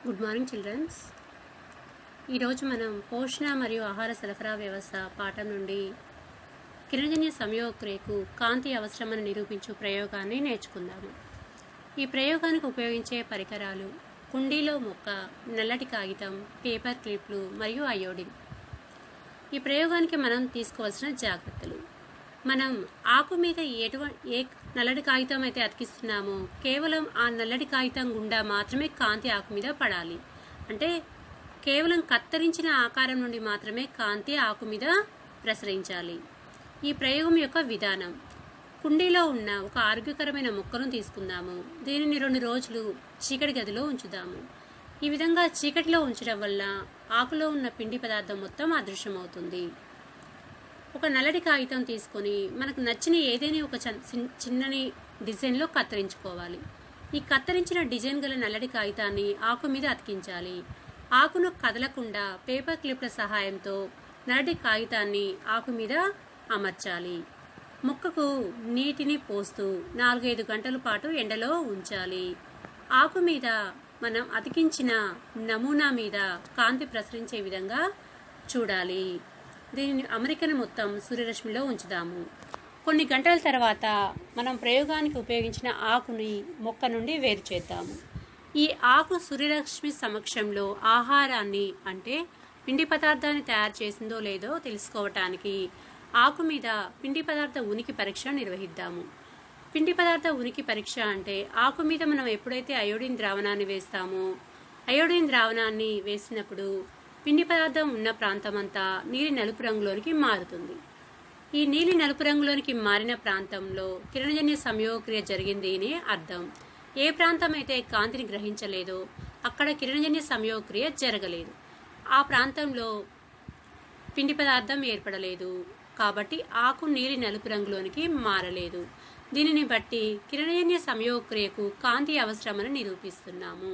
Good morning children's. ఈరోజు మనం పోషణ మరియు ఆహార సరఫరా వ్యవస్థ పాఠం నుండి కిరణజన్య సంయోగక్రియకు కాంతి అవసరమని నిరూపించు ప్రయోగాన్ని నేర్చుకుందాము. ఈ ప్రయోగానికి ఉపయోగించే పరికరాలు కుండీలో మొక్క, నల్లటి కాగితం, పేపర్ క్లిప్లు మరియు అయోడిన్. ఈ ప్రయోగానికి మనం తీసుకోవాల్సిన జాగ్రత్తలు: మనం ఆకు మీద ఏ నల్లటి కాగితం అయితే అతికిస్తున్నామో కేవలం ఆ నల్లటి కాగితం గుండా మాత్రమే కాంతి ఆకు మీద పడాలి. అంటే కేవలం కత్తిరించిన ఆకారం నుండి మాత్రమే కాంతి ఆకు మీద ప్రసరించాలి. ఈ ప్రయోగం యొక్క విధానం: కుండీలో ఉన్న ఒక ఆరోగ్యకరమైన మొక్కను తీసుకుందాము. దీనిని 2 రోజులు చీకటి గదిలో ఉంచుదాము. ఈ విధంగా చీకటిలో ఉంచడం వల్ల ఆకులో ఉన్న పిండి పదార్థం మొత్తం అదృశ్యమవుతుంది. ఒక నల్లటి కాగితం తీసుకొని మనకు నచ్చిన ఏదైనా ఒక చిన్నని డిజైన్లో కత్తిరించుకోవాలి. ఈ కత్తిరించిన డిజైన్ గల నల్లటి కాగితాన్ని ఆకు మీద అతికించాలి. ఆకును కదలకుండా పేపర్ క్లిప్ల సహాయంతో నల్లటి కాగితాన్ని ఆకు మీద అమర్చాలి. మొక్కకు నీటిని పోస్తూ 4-5 గంటల పాటు ఎండలో ఉంచాలి. ఆకు మీద మనం అతికించిన నమూనా మీద కాంతి ప్రసరించే విధంగా చూడాలి. దీనిని అమరికను మొత్తం సూర్యరశ్మిలో ఉంచుదాము. కొన్ని గంటల తర్వాత మనం ప్రయోగానికి ఉపయోగించిన ఆకుని మొక్క నుండి వేరు చేద్దాము. ఈ ఆకు సూర్యరశ్మి సమక్షంలో ఆహారాన్ని అంటే పిండి పదార్థాన్ని తయారు చేసిందో లేదో తెలుసుకోవటానికి ఆకు మీద పిండి పదార్థ ఉనికి పరీక్ష నిర్వహిద్దాము. పిండి పదార్థ ఉనికి పరీక్ష అంటే ఆకు మీద మనం ఎప్పుడైతే అయోడిన్ ద్రావణాన్ని వేస్తామో అయోడిన్ ద్రావణాన్ని వేసినప్పుడు పిండి పదార్థం ఉన్న ప్రాంతమంతా నీలి నలుపు రంగులోనికి మారుతుంది. ఈ నీలి నలుపు రంగులోనికి మారిన ప్రాంతంలో కిరణజన్య సంయోగక్రియ జరిగింది అని అర్థం. ఏ ప్రాంతం అయితే కాంతిని గ్రహించలేదో అక్కడ కిరణజన్య సంయోగక్రియ జరగలేదు. ఆ ప్రాంతంలో పిండి పదార్థం ఏర్పడలేదు. కాబట్టి ఆకు నీలి నలుపు రంగులోనికి మారలేదు. దీనిని బట్టి కిరణజన్య సంయోగక్రియకు కాంతి అవసరమని నిరూపిస్తున్నాము.